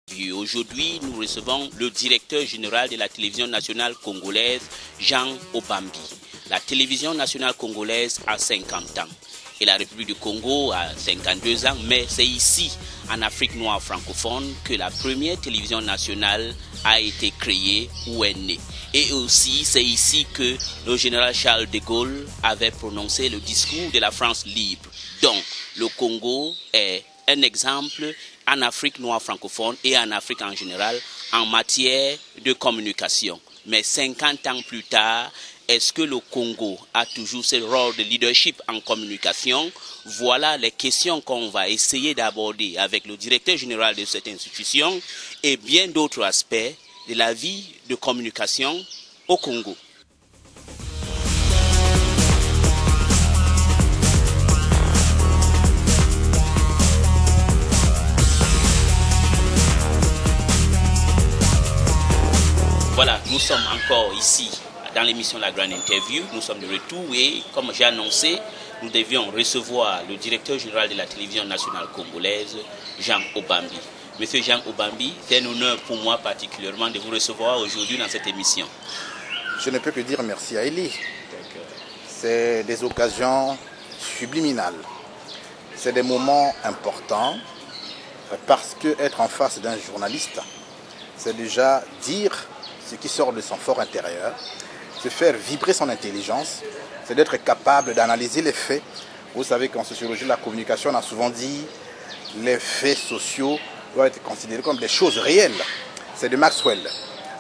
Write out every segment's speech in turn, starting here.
Aujourd'hui, nous recevons le directeur général de la télévision nationale congolaise, Jean Obambi. La télévision nationale congolaise a 50 ans et la République du Congo a 52 ans, mais c'est ici, en Afrique noire francophone, que la première télévision nationale a été créée ou est née. Et aussi, c'est ici que le général Charles de Gaulle avait prononcé le discours de la France libre. Donc, le Congo est un exemple en Afrique noire francophone et en Afrique en général en matière de communication. Mais 50 ans plus tard, est-ce que le Congo a toujours ce rôle de leadership en communication? Voilà les questions qu'on va essayer d'aborder avec le directeur général de cette institution et bien d'autres aspects de la vie de communication au Congo. Voilà, nous sommes encore ici dans l'émission La Grande Interview. Nous sommes de retour et comme j'ai annoncé, nous devions recevoir le directeur général de la télévision nationale congolaise, Jean Obambi. Monsieur Jean Obambi, c'est un honneur pour moi particulièrement de vous recevoir aujourd'hui dans cette émission. Je ne peux que dire merci à Elie. C'est des occasions subliminales. C'est des moments importants parce que être en face d'un journaliste, c'est déjà dire ce qui sort de son fort intérieur, c'est faire vibrer son intelligence, c'est d'être capable d'analyser les faits. Vous savez qu'en sociologie de la communication, on a souvent dit les faits sociaux doivent être considérés comme des choses réelles. C'est de Maxwell.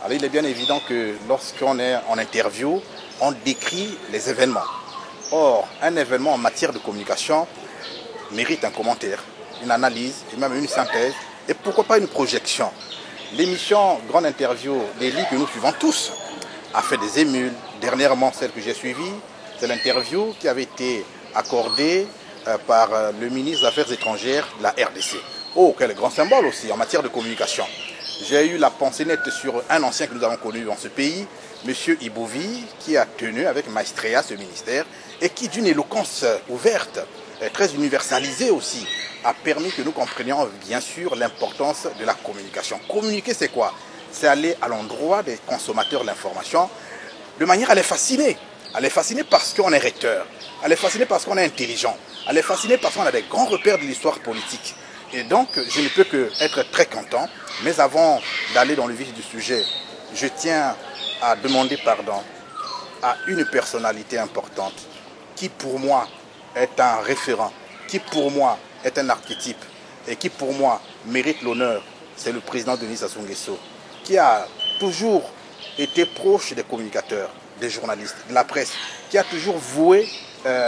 Alors il est bien évident que lorsqu'on est en interview, on décrit les événements. Or, un événement en matière de communication mérite un commentaire, une analyse et même une synthèse, et pourquoi pas une projection. L'émission Grande Interview d'Elie que nous suivons tous a fait des émules. Dernièrement, celle que j'ai suivie, c'est l'interview qui avait été accordée par le ministre des Affaires étrangères de la RDC. Oh, quel grand symbole aussi en matière de communication. J'ai eu la pensée nette sur un ancien que nous avons connu dans ce pays, M. Ibouvi, qui a tenu avec maestria ce ministère et qui, d'une éloquence ouverte, très universalisée aussi, a permis que nous comprenions bien sûr l'importance de la communication. Communiquer, c'est quoi? C'est aller à l'endroit des consommateurs de l'information de manière à les fasciner. À les fasciner parce qu'on est recteur, à les fasciner parce qu'on est intelligent, à les fasciner parce qu'on a des grands repères de l'histoire politique. Et donc, je ne peux qu'être très content. Mais avant d'aller dans le vif du sujet, je tiens à demander pardon à une personnalité importante qui pour moi est un référent, qui pour moi est un archétype et qui pour moi mérite l'honneur. C'est le président Denis Sassou Nguesso qui a toujours été proche des communicateurs, des journalistes, de la presse, qui a toujours voué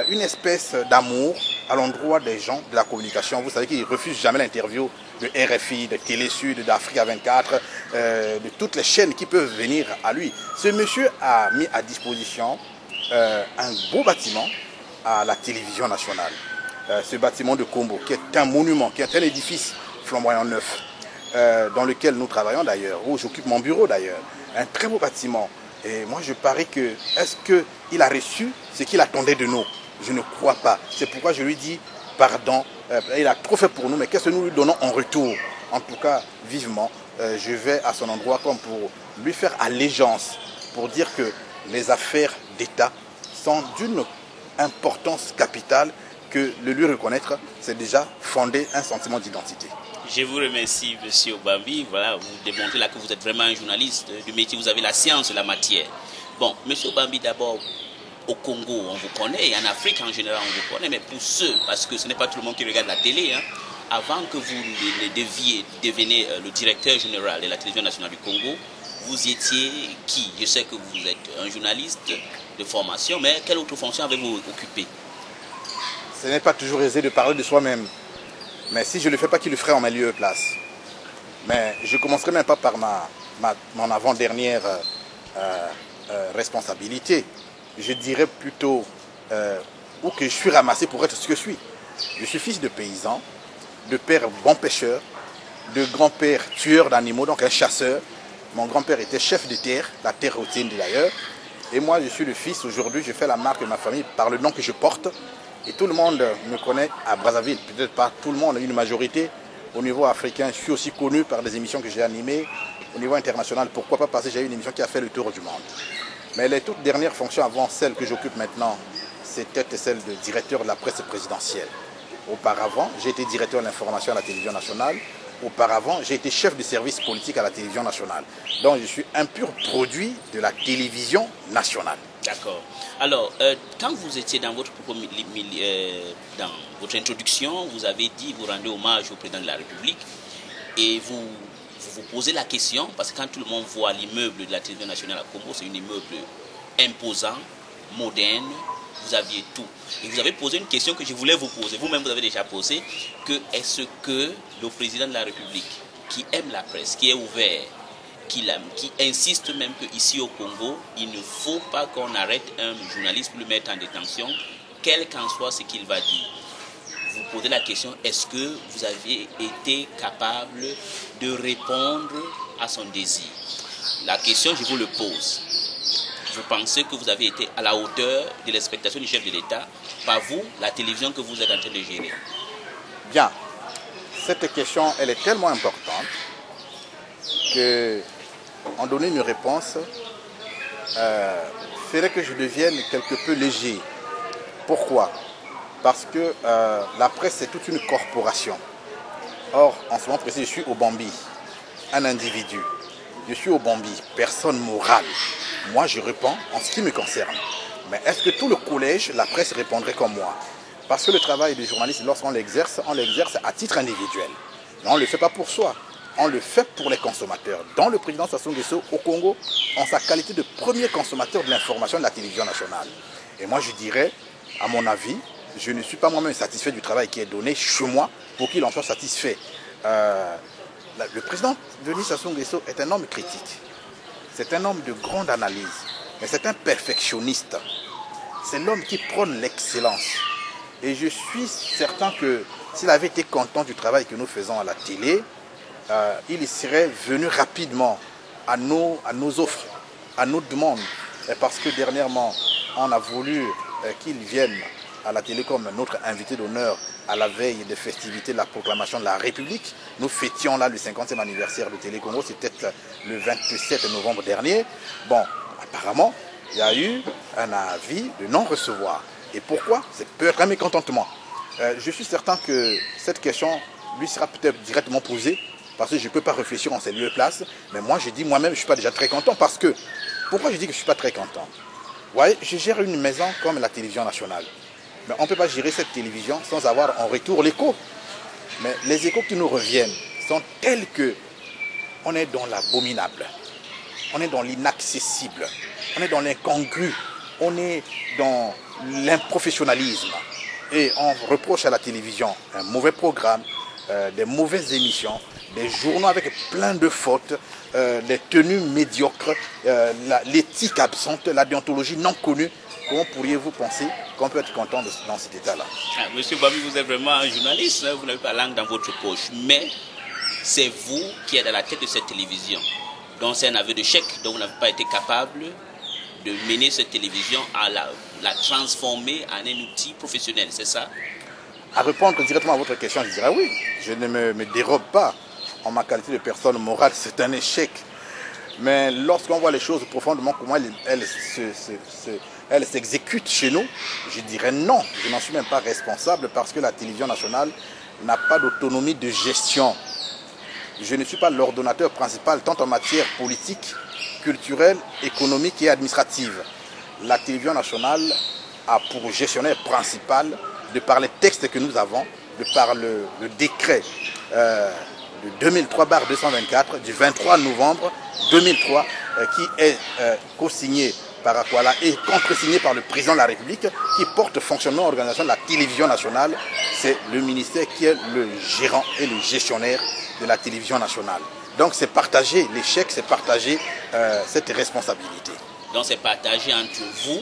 une espèce d'amour à l'endroit des gens de la communication. Vous savez qu'il ne refuse jamais l'interview de RFI, de Télé Sud, d'Africa 24, de toutes les chaînes qui peuvent venir à lui. Ce monsieur a mis à disposition un beau bâtiment à la télévision nationale. Ce bâtiment de Kombo, qui est un monument, qui est un édifice flamboyant neuf, dans lequel nous travaillons d'ailleurs, où j'occupe mon bureau d'ailleurs. Un très beau bâtiment. Et moi je parie que, est-ce qu'il a reçu ce qu'il attendait de nous? Je ne crois pas. C'est pourquoi je lui dis pardon. Il a trop fait pour nous, mais qu'est-ce que nous lui donnons en retour? En tout cas, vivement, je vais à son endroit comme pour lui faire allégeance, pour dire que les affaires d'État sont d'une importance capitale, que le lui reconnaître, c'est déjà fonder un sentiment d'identité. Je vous remercie, M. Obambi. Voilà, vous démontrez là que vous êtes vraiment un journaliste du métier, vous avez la science de la matière. Bon, M. Obambi, d'abord, au Congo, on vous connaît, et en Afrique en général, on vous connaît, mais pour ceux, parce que ce n'est pas tout le monde qui regarde la télé, hein, avant que vous deveniez le directeur général de la télévision nationale du Congo, vous étiez qui? Je sais que vous êtes un journaliste de formation, mais quelle autre fonction avez-vous occupé? Ce n'est pas toujours aisé de parler de soi-même. Mais si je ne le fais pas, qui le ferait en ma lieu et place? Mais je ne commencerai même pas par mon avant-dernière responsabilité. Je dirais plutôt où que je suis ramassé pour être ce que je suis. Je suis fils de paysan, de père bon pêcheur, de grand-père tueur d'animaux, donc un chasseur. Mon grand-père était chef de terre, la terre routine d'ailleurs. Et moi, je suis le fils. Aujourd'hui, je fais la marque de ma famille par le nom que je porte. Et tout le monde me connaît à Brazzaville. Peut-être pas tout le monde, une majorité Au niveau africain, je suis aussi connu par des émissions que j'ai animées. Au niveau international, pourquoi pas, parce que j'ai eu une émission qui a fait le tour du monde. Mais les toutes dernières fonctions avant celle que j'occupe maintenant, c'était celle de directeur de la presse présidentielle. Auparavant, j'ai été directeur de l'information à la télévision nationale. Auparavant, j'ai été chef de service politique à la télévision nationale. Donc, je suis un pur produit de la télévision nationale. D'accord. Alors, quand vous étiez dans votre introduction, vous avez dit, vous rendez hommage au président de la République et vous posez la question, parce que quand tout le monde voit l'immeuble de la télévision nationale à Congo, c'est un immeuble imposant, moderne, vous aviez tout. Et vous avez posé une question que je voulais vous poser, vous-même vous avez déjà posé, que est-ce que le président de la République, qui aime la presse, qui est ouvert, qui insiste même qu'ici au Congo, il ne faut pas qu'on arrête un journaliste pour le mettre en détention, quel qu'en soit ce qu'il va dire. Vous posez la question, est-ce que vous avez été capable de répondre à son désir? La question, je vous le pose. Vous pensez que vous avez été à la hauteur de l'expectation du chef de l'État, par vous, la télévision que vous êtes en train de gérer? Bien. Cette question, elle est tellement importante que en donner une réponse ferait que je devienne quelque peu léger. Pourquoi? Parce que la presse, c'est toute une corporation. Or, en ce moment précis, je suis au Bambi, un individu. Je suis au Bambi, personne morale. Moi, je réponds en ce qui me concerne. Mais est-ce que tout le collège, la presse répondrait comme moi? Parce que le travail du journaliste, lorsqu'on l'exerce, on l'exerce à titre individuel. Mais on ne le fait pas pour soi. On le fait pour les consommateurs. Dont le président Sassou Nguesso au Congo, en sa qualité de premier consommateur de l'information de la télévision nationale. Et moi, je dirais, à mon avis, je ne suis pas moi-même satisfait du travail qui est donné chez moi pour qu'il en soit satisfait. Le président Denis Sassou Nguesso est un homme critique. C'est un homme de grande analyse. Mais c'est un perfectionniste. C'est l'homme qui prône l'excellence. Et je suis certain que s'il avait été content du travail que nous faisons à la télé, il serait venu rapidement à nos offres, à nos demandes. Parce que dernièrement, on a voulu qu'il vienne à la télé comme notre invité d'honneur à la veille des festivités de la proclamation de la République. Nous fêtions là le 50e anniversaire de Télé Congo, c'était le 27 novembre dernier. Bon, apparemment, il y a eu un avis de non-recevoir. Et pourquoi? C'est peut-être un mécontentement. Je suis certain que cette question lui sera peut-être directement posée, parce que je ne peux pas réfléchir en ces lieux et places. Mais moi, je dis moi-même, je ne suis pas déjà très content, parce que... Pourquoi je dis que je ne suis pas très content? Vous voyez, je gère une maison comme la télévision nationale. Mais on ne peut pas gérer cette télévision sans avoir en retour l'écho. Mais les échos qui nous reviennent sont tels que on est dans l'abominable, on est dans l'inaccessible, on est dans l'incongru, on est dans l'improfessionnalisme. Et on reproche à la télévision un mauvais programme, des mauvaises émissions, des journaux avec plein de fautes, des tenues médiocres, l'éthique absente, la déontologie non connue. Comment pourriez-vous penser qu'on peut être content dans cet état-là? Monsieur Bambi, vous êtes vraiment un journaliste, hein, vous n'avez pas la langue dans votre poche. Mais c'est vous qui êtes à la tête de cette télévision. Donc c'est un aveu de chèque. Donc vous n'avez pas été capable de mener cette télévision à la transformer en un outil professionnel, c'est ça? À répondre directement à votre question, je dirais oui. Je ne me dérobe pas en ma qualité de personne morale, c'est un échec. Mais lorsqu'on voit les choses profondément, comment elles s'exécutent chez nous, je dirais non. Je n'en suis même pas responsable parce que la télévision nationale n'a pas d'autonomie de gestion. Je ne suis pas l'ordonnateur principal tant en matière politique, culturelle, économique et administrative. La télévision nationale a pour gestionnaire principal, de par les textes que nous avons, de par le décret de 2003/224 du 23 novembre 2003 qui est co-signé par Akwala et contre-signé par le président de la République qui porte fonctionnement et organisation de la télévision nationale. C'est le ministère qui est le gérant et le gestionnaire de la télévision nationale. Donc c'est partager l'échec, c'est partager cette responsabilité. Donc c'est partagé entre vous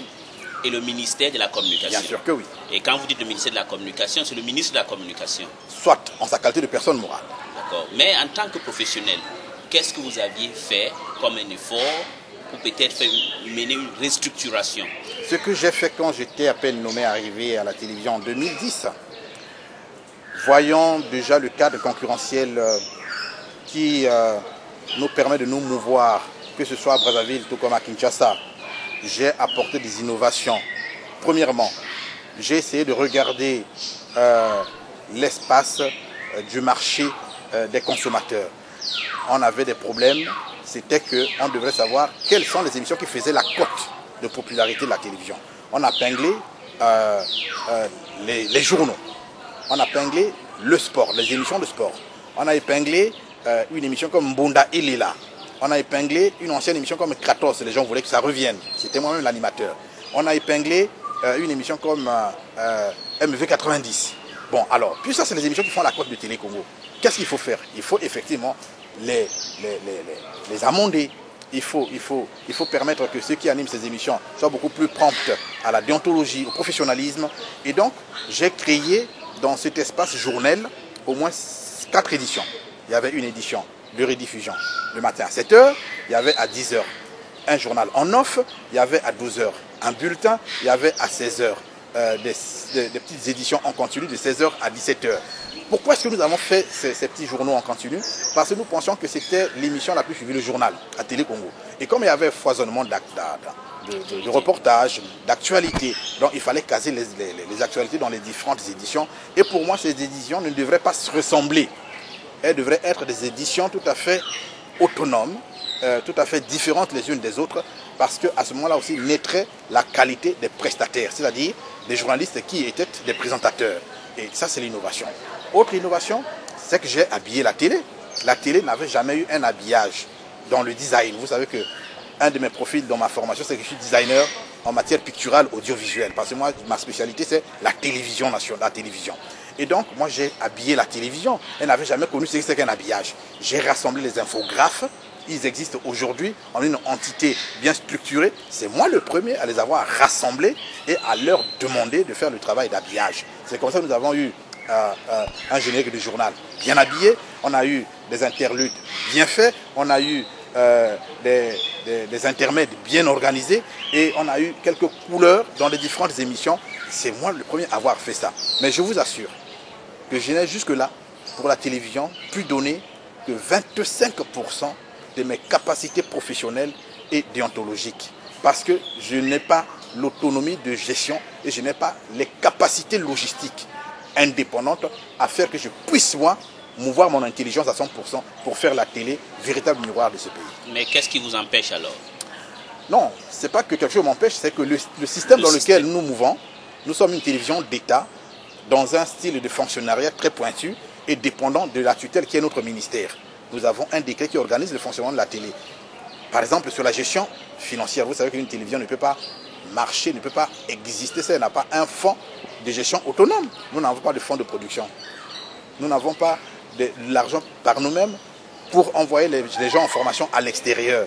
et le ministère de la Communication. Bien sûr que oui. Et quand vous dites le ministère de la Communication, c'est le ministre de la Communication. Soit en sa qualité de personne morale. D'accord. Mais en tant que professionnel, qu'est-ce que vous aviez fait comme un effort pour peut-être mener une restructuration? Ce que j'ai fait quand j'étais à peine nommé arrivé à la télévision en 2010, voyant déjà le cadre concurrentiel qui nous permet de nous mouvoir, que ce soit à Brazzaville, tout comme à Kinshasa, j'ai apporté des innovations. Premièrement, j'ai essayé de regarder l'espace du marché des consommateurs. On avait des problèmes, c'était qu'on devrait savoir quelles sont les émissions qui faisaient la cote de popularité de la télévision. On a épinglé les journaux, on a épinglé le sport, les émissions de sport. On a épinglé une émission comme Mbunda Ilila. On a épinglé une ancienne émission comme Kratos, les gens voulaient que ça revienne. C'était moi-même l'animateur. On a épinglé une émission comme MV90. Bon, alors, puis ça, c'est les émissions qui font la cote de Télé Congo. Qu'est-ce qu'il faut faire? Il faut effectivement les amender. Il faut permettre que ceux qui animent ces émissions soient beaucoup plus promptes à la déontologie, au professionnalisme. Et donc, j'ai créé dans cet espace journal au moins 4 éditions. Il y avait une édition de rediffusion le matin à 7 h, il y avait à 10 h un journal en off, il y avait à 12 h un bulletin, il y avait à 16 h des petites éditions en continu de 16 h à 17 h. Pourquoi est-ce que nous avons fait ces petits journaux en continu? Parce que nous pensions que c'était l'émission la plus suivie, le journal, à Télé Congo. Et comme il y avait foisonnement de reportages, d'actualités, donc il fallait caser les actualités dans les différentes éditions. Et pour moi, ces éditions ne devraient pas se ressembler. Elles devraient être des éditions tout à fait autonomes, tout à fait différentes les unes des autres, parce qu'à ce moment-là aussi naîtrait la qualité des prestataires, c'est-à-dire des journalistes qui étaient des présentateurs. Et ça, c'est l'innovation. Autre innovation, c'est que j'ai habillé la télé. La télé n'avait jamais eu un habillage dans le design. Vous savez que un de mes profils dans ma formation, c'est que je suis designer en matière picturale audiovisuelle. Parce que moi, ma spécialité, c'est la télévision nationale, la télévision. Et donc, moi, j'ai habillé la télévision. Elle n'avait jamais connu ce qu'un habillage. J'ai rassemblé les infographes. Ils existent aujourd'hui en une entité bien structurée. C'est moi le premier à les avoir rassemblés et à leur demander de faire le travail d'habillage. C'est comme ça que nous avons eu un générique de journal bien habillé. On a eu des interludes bien faits. On a eu des intermèdes bien organisés. Et on a eu quelques couleurs dans les différentes émissions. C'est moi le premier à avoir fait ça. Mais je vous assure que je n'ai jusque-là, pour la télévision, pu donner que 25% de mes capacités professionnelles et déontologiques. Parce que je n'ai pas l'autonomie de gestion et je n'ai pas les capacités logistiques indépendantes à faire que je puisse, moi, mouvoir mon intelligence à 100% pour faire la télé, véritable miroir de ce pays. Mais qu'est-ce qui vous empêche alors? Non, ce n'est pas que quelque chose m'empêche, c'est que le système dans lequel nous mouvons, nous sommes une télévision d'État dans un style de fonctionnariat très pointu et dépendant de la tutelle qui est notre ministère. Nous avons un décret qui organise le fonctionnement de la télé. Par exemple, sur la gestion financière, vous savez qu'une télévision ne peut pas marcher, ne peut pas exister si elle n'a pas un fonds de gestion autonome. Nous n'avons pas de fonds de production. Nous n'avons pas de l'argent par nous-mêmes pour envoyer les gens en formation à l'extérieur.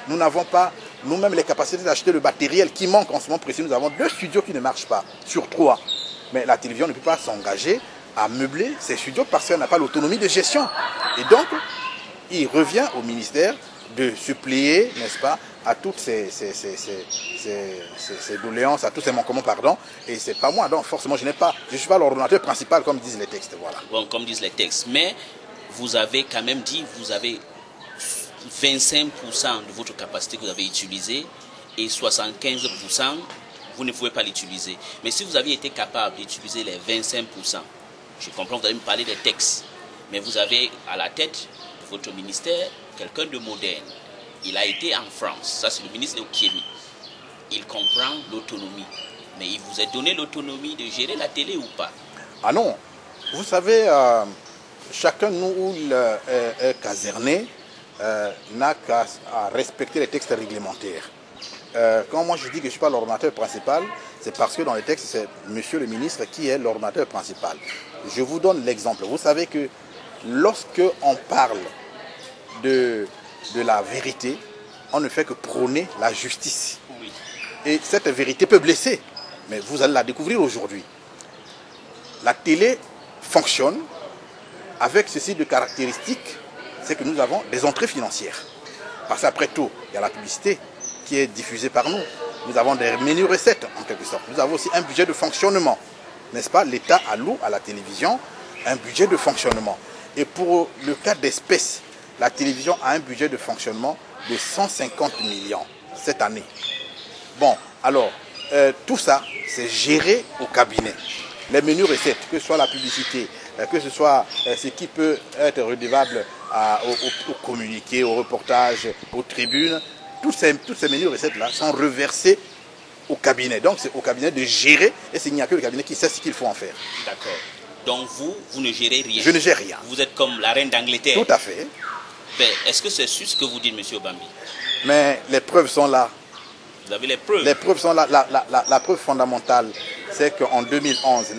Nous n'avons pas nous-mêmes les capacités d'acheter le matériel qui manque en ce moment précis. Nous avons 2 studios qui ne marchent pas sur 3. Mais la télévision ne peut pas s'engager à meubler ces studios parce qu'elle n'a pas l'autonomie de gestion. Et donc, il revient au ministère de suppléer, n'est-ce pas, à toutes ces doléances, à tous ces manquements, pardon. Et c'est pas moi, donc forcément, je ne suis pas l'ordonnateur principal comme disent les textes. Voilà. Bon, comme disent les textes. Mais vous avez quand même dit, vous avez 25% de votre capacité que vous avez utilisée et 75%, vous ne pouvez pas l'utiliser. Mais si vous aviez été capable d'utiliser les 25%, je comprends, vous allez me parler des textes, mais vous avez à la tête de votre ministère quelqu'un de moderne. Il a été en France, ça c'est le ministre de Okiemi. Il comprend l'autonomie. Mais il vous a donné l'autonomie de gérer la télé ou pas? Ah non, vous savez, chacun de nous où il est caserné n'a qu'à respecter les textes réglementaires. Quand moi je dis que je ne suis pas l'ordonnateur principal, c'est parce que dans les textes, c'est monsieur le ministre qui est l'ordonnateur principal. Je vous donne l'exemple. Vous savez que lorsque on parle de la vérité, on ne fait que prôner la justice. Oui. Et cette vérité peut blesser, mais vous allez la découvrir aujourd'hui. La télé fonctionne avec ceci de caractéristiques, c'est que nous avons des entrées financières. Parce qu'après tout, il y a la publicité qui est diffusée par nous. Nous avons des menus recettes en quelque sorte. Nous avons aussi un budget de fonctionnement. N'est-ce pas? L'État alloue à la télévision un budget de fonctionnement. Et pour le cas d'espèces, la télévision a un budget de fonctionnement de 150 millions cette année. Bon, alors, tout ça, c'est géré au cabinet. Les menus recettes, que ce soit la publicité, que ce soit ce qui peut être redevable au communiqué, au reportage, aux tribunes, tous ces menus recettes-là sont reversés au cabinet. Donc c'est au cabinet de gérer et il n'y a que le cabinet qui sait ce qu'il faut en faire. D'accord. Donc vous ne gérez rien. Je ne gère rien. Vous êtes comme la reine d'Angleterre. Tout à fait. Est-ce que c'est sûr ce que vous dites, M. Obambi? Mais les preuves sont là. Vous avez les preuves? Les preuves sont là. La preuve fondamentale, c'est qu'en 2011,